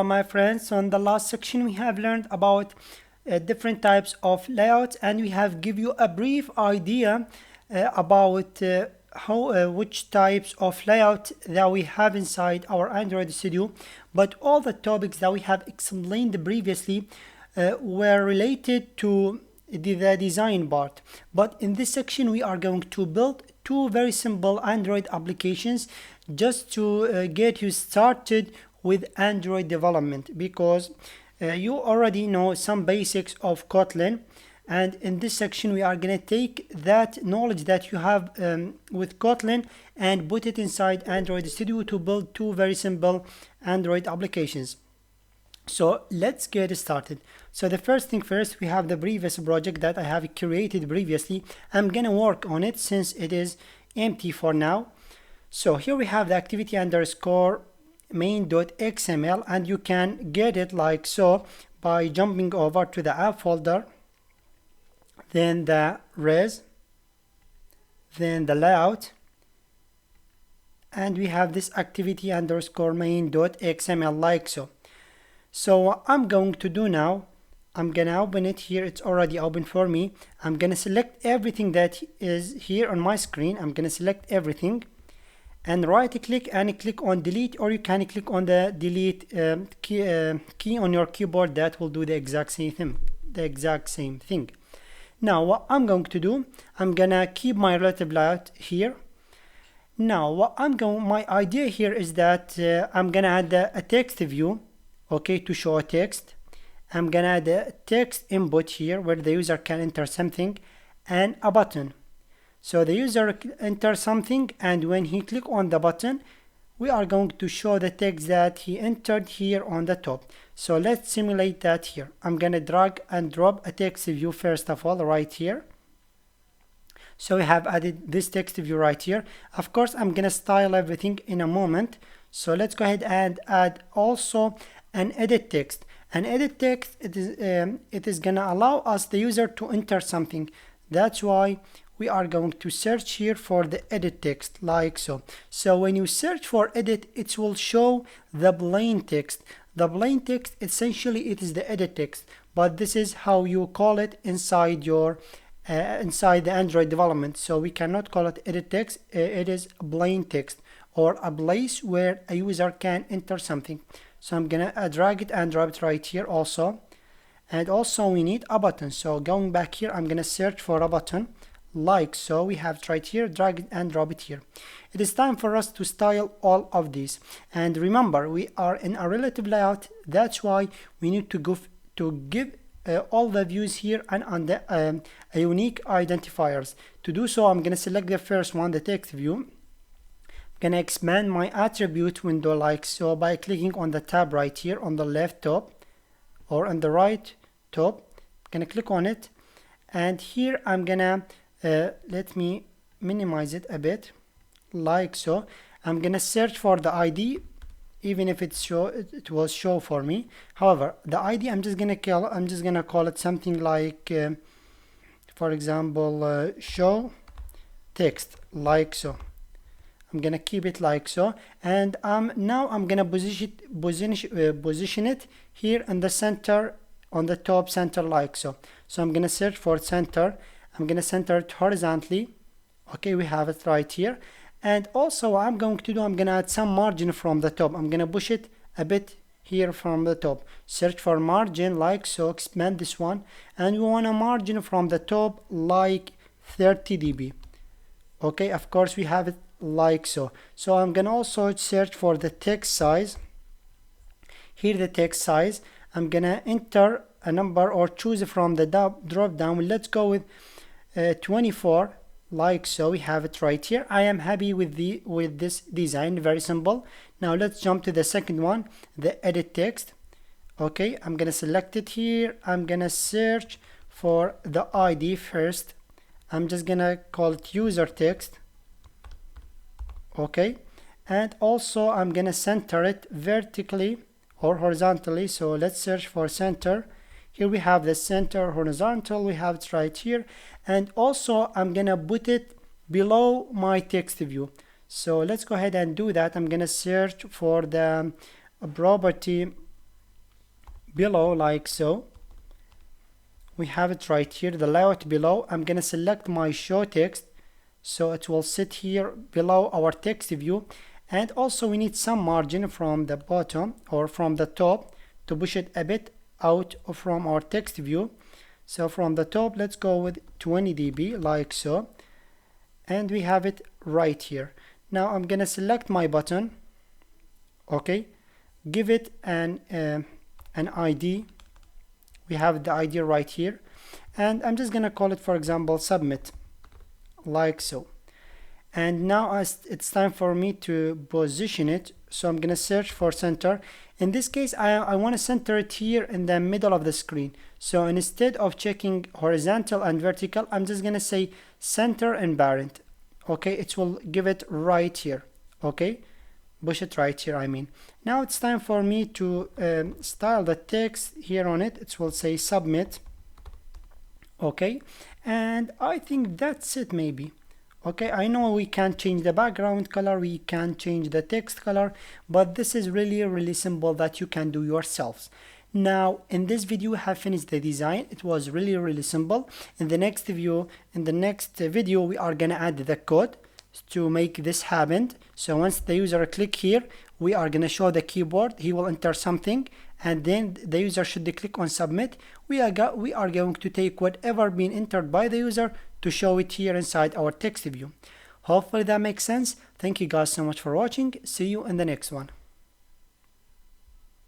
My friends, on the last section we have learned about different types of layouts, and we have give you a brief idea about which types of layout that we have inside our Android Studio. But all the topics that we have explained previously were related to the design part. But in this section we are going to build two very simple Android applications just to get you started with Android development, because you already know some basics of Kotlin, and in this section we are going to take that knowledge that you have with Kotlin and put it inside Android Studio to build two very simple Android applications. So let's get started. So the first thing first, we have the previous project that I have created previously. I'm gonna work on it since it is empty for now. So here we have the activity underscore main.xml, and you can get it like so by jumping over to the app folder, then the res, then the layout, and we have this activity underscore main.xml like so. So what I'm going to do now, I'm gonna open it here. It's already open for me. I'm gonna select everything that is here on my screen. I'm gonna select everything and right click and click on delete, or you can click on the delete key on your keyboard. That will do the exact same thing. Now what I'm going to do, I'm gonna keep my relative layout here. Now what my idea here is that I'm gonna add a text view, okay, to show a text. I'm gonna add a text input here where the user can enter something, and a button. So the user enters something, and when he click on the button, we are going to show the text that he entered here on the top. So let's simulate that here. I'm gonna drag and drop a text view first of all right here. So we have added this text view right here. Of course, I'm gonna style everything in a moment. So let's go ahead and add also an edit text. An edit text, it is gonna allow us, the user, to enter something. That's why we are going to search here for the edit text like so. So when you search for edit, it will show the plain text. The plain text, essentially it is the edit text, but this is how you call it inside your inside the Android development. So we cannot call it edit text. It is plain text, or a place where a user can enter something. So I'm gonna drag it and drop it right here also. And also we need a button. So going back here, I'm gonna search for a button like so. We have it right here, drag it and drop it here. It is time for us to style all of these. And remember, we are in a relative layout. That's why we need to give all the views here and on the a unique identifiers. To do so, I'm gonna select the first one, the text view. Gonna expand my attribute window like so by clicking on the tab right here on the left top or on the right top. Gonna click on it, and here I'm gonna let me minimize it a bit like so. I'm gonna search for the ID, even if it was show for me. However, the ID I'm just gonna call it something like for example show text like so. I'm gonna keep it like so, and now I'm gonna position it here in the center, on the top center like so. So I'm gonna search for center. I'm gonna center it horizontally. Okay, we have it right here. And also what I'm going to do, I'm gonna add some margin from the top. I'm gonna push it a bit here from the top. Search for margin like so, expand this one, and we want a margin from the top like 30 dB. Okay, of course we have it like so. So I'm gonna also search for the text size. Here the text size, I'm gonna enter a number or choose from the drop down. Let's go with 24 like so. We have it right here. I am happy with this design, very simple. Now let's jump to the second one, the edit text. Okay, I'm gonna select it here. I'm gonna search for the ID first. I'm just gonna call it user text. Okay, and also I'm gonna center it vertically or horizontally. So let's search for center. Here we have the center horizontal, we have it right here. And also I'm gonna put it below my text view. So let's go ahead and do that. I'm gonna search for the property below like so. We have it right here, the layout below. I'm gonna select my show text, so it will sit here below our text view. And also we need some margin from the bottom or from the top to push it a bit out from our text view. So from the top, let's go with 20 dB like so, and we have it right here. Now I'm gonna select my button, okay, give it an ID. We have the ID right here, and I'm just gonna call it, for example, submit like so. And now it's time for me to position it, so I'm gonna search for center. In this case, I want to center it here in the middle of the screen. So instead of checking horizontal and vertical, I'm just gonna say center and parent. Okay, it will give it right here. Okay, push it right here, I mean. Now it's time for me to style the text here on it. It will say submit. Okay, and I think that's it maybe. Okay, I know we can't change the background color, we can't change the text color, but this is really simple that you can do yourselves. Now in this video we have finished the design. It was really simple. In the next video we are gonna add the code to make this happen. So once the user click here, we are gonna show the keyboard, he will enter something, and then the user should click on submit. We are going to take whatever been entered by the user to show it here inside our text view. Hopefully that makes sense. Thank you guys so much for watching. See you in the next one.